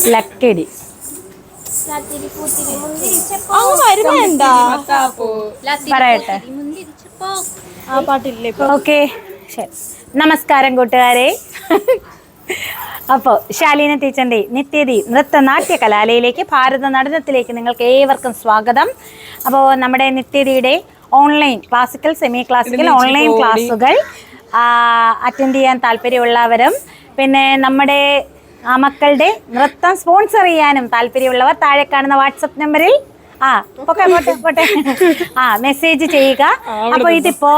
ലക്കിടി പറയട്ടെ. ഓക്കെ, ശരി. നമസ്കാരം കൂട്ടുകാരെ. അപ്പോൾ ശാലീന ടീച്ചറിൻ്റെ നിത്യതി നൃത്ത നാട്യ കലാലയിലേക്ക്, ഭാരത നടനത്തിലേക്ക് നിങ്ങൾക്ക് ഏവർക്കും സ്വാഗതം. അപ്പോൾ നമ്മുടെ നിത്യതിയുടെ online classical, semi classical online ക്ലാസ്സുകൾ അറ്റൻഡ് ചെയ്യാൻ താല്പര്യമുള്ളവരും പിന്നെ നമ്മുടെ മക്കളുടെ നൃത്തം സ്പോൺസർ ചെയ്യാനും താല്പര്യമുള്ളവർ താഴെ കാണുന്ന വാട്സപ്പ് നമ്പറിൽ പോട്ടെ മെസ്സേജ് ചെയ്യുക. അപ്പോൾ ഇതിപ്പോ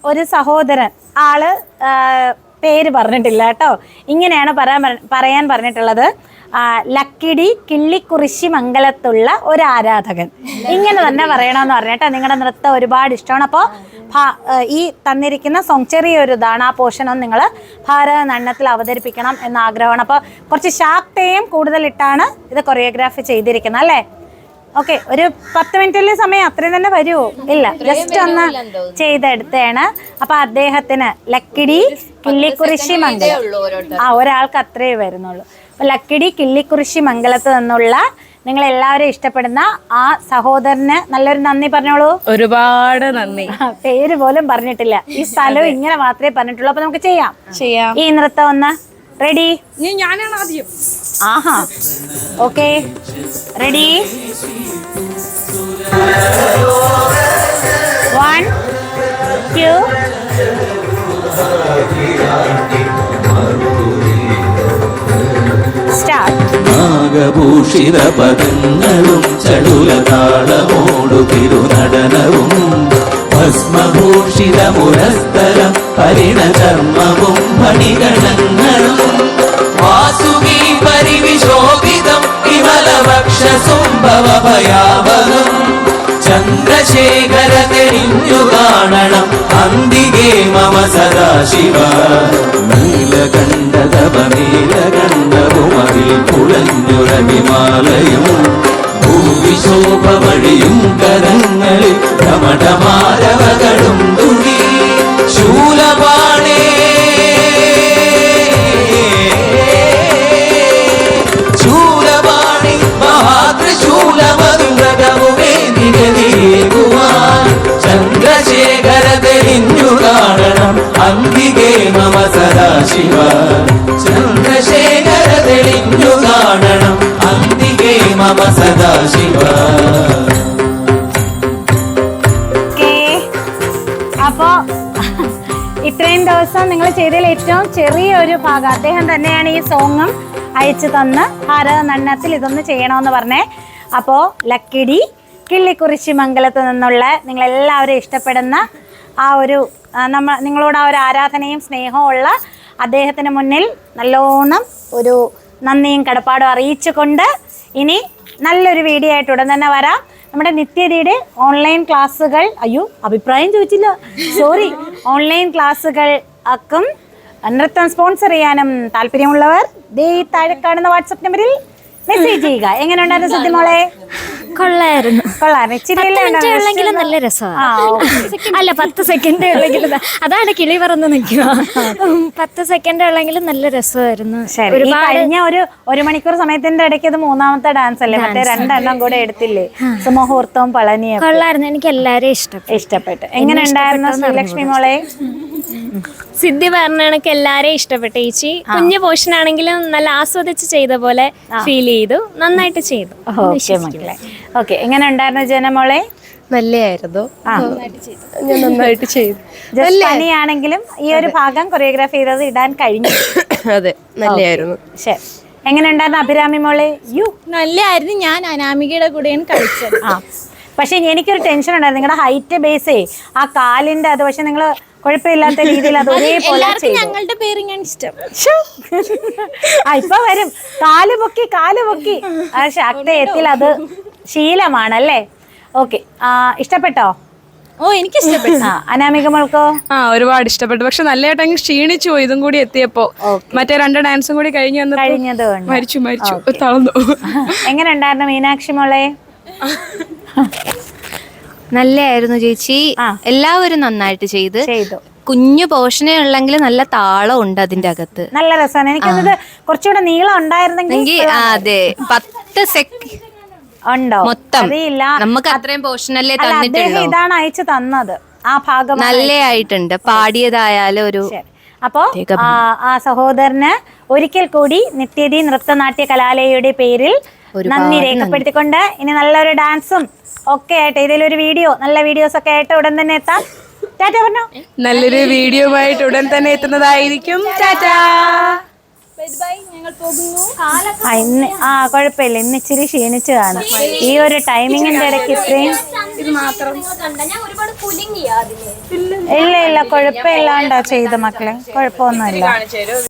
ഒരു സഹോദരൻ ആള് പേര് പറഞ്ഞിട്ടില്ല കേട്ടോ, ഇങ്ങനെയാണ് പറയാൻ പറഞ്ഞിട്ടുള്ളത്. ലക്കിടി കിള്ളിക്കുറിശി മംഗലത്തുള്ള ഒരു ആരാധകൻ, ഇങ്ങനെ തന്നെ പറയണമെന്ന് പറഞ്ഞേട്ടോ. നിങ്ങളുടെ നൃത്തം ഒരുപാട് ഇഷ്ടമാണ്. അപ്പോൾ ഈ തന്നിരിക്കുന്ന സോങ് ചെറിയൊരു ഇതാണ്, ആ പോർഷനൊന്നും നിങ്ങൾ ഭാരത നടനത്തിൽ അവതരിപ്പിക്കണം എന്ന ആഗ്രഹമാണ്. അപ്പോൾ കുറച്ച് ശാക്തയും കൂടുതലിട്ടാണ് ഇത് കൊറിയോഗ്രാഫി ചെയ്തിരിക്കുന്നത് അല്ലേ? ഓക്കെ, ഒരു 10 മിനിറ്റിലെ സമയം അത്രയും തന്നെ വരുമോ? ഇല്ല, ജസ്റ്റ് ഒന്ന് ചെയ്തെടുത്തതാണ്. അപ്പൊ അദ്ദേഹത്തിന് ലക്കിടി കിള്ളിക്കുറിശി മംഗലം ഒരാൾക്ക് അത്രേ വരുന്നുള്ളൂ. അപ്പൊ ലക്കിടി കിള്ളിക്കുറിശി മംഗലത്ത് നിന്നുള്ള നിങ്ങൾ എല്ലാവരും ഇഷ്ടപ്പെടുന്ന ആ സഹോദരന് നല്ലൊരു നന്ദി പറഞ്ഞോളൂ. ഒരുപാട് നന്ദി. പേര് പോലും പറഞ്ഞിട്ടില്ല, ഈ സ്ഥലവും ഇങ്ങനെ മാത്രമേ പറഞ്ഞിട്ടുള്ളൂ. അപ്പൊ നമുക്ക് ചെയ്യാം ഈ നൃത്തം ഒന്ന്. റെഡി? ഞാനാണ് ആദ്യം. ആഹാ, ഓക്കെ, റെഡി? 1 2 സ്റ്റാർട്ട്. നാഗഭൂഷിത പദങ്ങളും ചടുലതാളമോടു തിരുനടനവും ഭസ്മഭൂഷിത മുരസ്ഥലം പരിണചർമ്മവും മണിഗണങ്ങളും വാസുകി പരിവിശോഭിതം വിമലവക്ഷസുംഭവഭയാവഹം ചന്ദ്രശേഖര തെളിഞ്ഞു കാണണം അന്തികേ മമ സദാശിവ. നീലകണ്ഠതപനീലകണ്ഠവും അതിൽ കുളഞ്ഞുറവിമാലയും ഭൂവിശോഭ വഴിയും കരങ്ങളിൽ ഭ്രമടമാരവകളും തുണി ശൂലപാണേ ശൂലപാണി മഹാത്രിശൂലമധുരകവുമേ നിരതിയേകുവാൻ ചന്ദ്രശേഖര തെളിഞ്ഞു കാണണം അന്തികേ മമ സദാശിവ. ചന്ദ്രശേഖര തെളിഞ്ഞു കാണണം അന്തികേ മമ സദാശിവ. അപ്പോ ഇത്രയും ദിവസം നിങ്ങൾ ചെയ്തതിൽ ഏറ്റവും ചെറിയൊരു ഭാഗം അദ്ദേഹം തന്നെയാണ് ഈ സോങ്ങും അയച്ചു തന്ന് ഭാരത നടനത്തിൽ ഇതൊന്ന് ചെയ്യണമെന്ന് പറഞ്ഞേ. അപ്പോൾ ലക്കിടി കിള്ളിക്കുറിശി മംഗലത്ത് നിന്നുള്ള നിങ്ങളെല്ലാവരും ഇഷ്ടപ്പെടുന്ന ആ ഒരു നിങ്ങളോട് ആ ഒരു ആരാധനയും സ്നേഹവും ഉള്ള അദ്ദേഹത്തിന് മുന്നിൽ നല്ലോണം ഒരു നന്ദിയും കടപ്പാടും അറിയിച്ചുകൊണ്ട് ഇനി നല്ലൊരു വീഡിയോ ആയിട്ട് ഉടൻ തന്നെ വരാം. നമ്മുടെ നിത്യതയുടെ ഓൺലൈൻ ക്ലാസ്സുകൾ, അഭിപ്രായം ചോദിച്ചില്ല, സോറി, ഓൺലൈൻ ക്ലാസ്സുകൾ ആക്കും നൃത്തം സ്പോൺസർ ചെയ്യാനും താല്പര്യമുള്ളവർ ദേ താഴെ കാണുന്ന വാട്സപ്പ് നമ്പറിൽ മെസ്സേജ് ചെയ്യുക. എങ്ങനെ ഉണ്ടായിരുന്നു സത്യമോളെ? കൊള്ളായിരുന്നു. ഇച്ചിരി നല്ല രസമാണ്. അല്ല, 10 സെക്കൻഡ് ഉള്ളെങ്കിലും അതാണ് കിളി പറന്ന് നിൽക്കുക. 10 സെക്കൻഡ് ഉള്ളെങ്കിലും നല്ല രസമായിരുന്നു. കഴിഞ്ഞ ഒരു മണിക്കൂർ സമയത്തിന്റെ ഇടയ്ക്ക് അത് 3ാമത്തെ ഡാൻസ് അല്ലേ? മറ്റേ 2 എണ്ണം കൂടെ എടുത്തില്ലേ? സുമുഹൂർത്തവും പളനിയും. കൊള്ളായിരുന്നു, എനിക്ക് എല്ലാരെയും ഇഷ്ടപ്പെട്ടു. എങ്ങനെ ഉണ്ടായിരുന്നു ശ്രീലക്ഷ്മി മോളെ? സിദ്ധി പറഞ്ഞ കണക്ക് എല്ലാരെയും ഇഷ്ടപ്പെട്ടു ചേച്ചി. കുഞ്ഞു പോർഷൻ ആണെങ്കിലും നല്ല ആസ്വദിച്ച് ചെയ്ത പോലെ ഫീൽ ചെയ്തു. നന്നായിട്ട് ചെയ്തു. ഓക്കെ, എങ്ങനെ ഉണ്ടായിരുന്നു ജനമോളെ? നല്ലതായിരുന്നു, ഞാൻ നന്നായിട്ട് ചെയ്തു. പനിയാണെങ്കിലും ഈ ഒരു ഭാഗം കൊറിയോഗ്രാഫി ചെയ്തത് ഇടാൻ കഴിഞ്ഞു. അതെ, നല്ലതായിരുന്നു. ശരി, എങ്ങനെ ഉണ്ടായിരുന്നു അഭിരാമി മോളെ? നല്ലതായിരുന്നു. ഞാൻ അനാമികയുടെ കൂടെയാണ് കളിച്ചത്. പക്ഷെ എനിക്കൊരു ടെൻഷൻ ഉണ്ടായിരുന്നു, നിങ്ങളുടെ ഹൈറ്റ് ബേസേ ആ കാലിന്റെ അത്. പക്ഷെ നിങ്ങൾ കുഴപ്പമില്ലാത്ത രീതിയിൽ അത് ഒരേപോലെ ഞങ്ങളുടെ പേരിങ്ങാണ് ഇഷ്ടം. ഇപ്പൊ വരും, കാല് പൊക്കി ശക്തയത്തിൽ അത് ശീലമാണല്ലേ? ഓക്കെ, ഇഷ്ടപ്പെട്ടോ? ഓ, എനിക്ക് ഇഷ്ടപ്പെട്ടു. അനാമിക മോൾക്കോ? ഒരുപാട് ഇഷ്ടപ്പെട്ടു. പക്ഷെ നല്ലതായിട്ട് ക്ഷീണിച്ചു പോയി ഇതും കൂടി എത്തിയപ്പോ. മറ്റേ 2 ഡാൻസും കൂടി കഴിഞ്ഞത് മരിച്ചു തളർന്നു. എങ്ങനെ ഉണ്ടായിരുന്നു മീനാക്ഷി മോളെ? നല്ലായിരുന്നു ചേച്ചി. എല്ലാവരും നന്നായിട്ട് ചെയ്തു. കുഞ്ഞു പോർഷനേ ഉള്ളെങ്കിൽ നല്ല താളം ഉണ്ട് അതിന്റെ അകത്ത്. നല്ല രസമാണ്. എനിക്കത് കുറച്ചുകൂടെ നീളം ഉണ്ടായിരുന്നെങ്കിൽ അതെ 10 സെക്കൻഡ് ഉണ്ടോ മൊത്തം അറിയില്ല. നമുക്ക് അത്രയും പോർഷനല്ലേ അല്ല, തന്നിട്ടുള്ളൂ. അദ്ദേഹം ഇതാണ് അയച്ചു തന്നത്, ആ ഭാഗം നല്ലതായിട്ടുണ്ട്, പാടിയതായാലും ഒരു. അപ്പോ ആ സഹോദരന് ഒരിക്കൽ കൂടി നിത്യതി നൃത്തനാട്യ കലാലയയുടെ പേരിൽ നന്ദി രേഖപ്പെടുത്തിക്കൊണ്ട് ഇനി നല്ലൊരു ഡാൻസും ഒക്കെ ആയിട്ട് ഇതിലൊരു നല്ല വീഡിയോസ് ഒക്കെ ആയിട്ട് ഉടൻ തന്നെ എത്താം. ടാറ്റ പറഞ്ഞോ. നല്ലൊരു വീഡിയോ ആയിട്ട് ഉടൻ തന്നെ എത്തുന്നതായിരിക്കും. ടാറ്റാ. ഇന്ന് കുഴപ്പമില്ല, ഇന്ന് ഇച്ചിരി ക്ഷീണിച്ചു കാണും. ഈ ഒരു ടൈമിങ്ങിന്റെ ഇടയ്ക്ക് ഇത്രയും ഇല്ല കുഴപ്പമില്ലാണ്ടാ ചെയ്ത മക്കളെ, കുഴപ്പമൊന്നുമില്ല.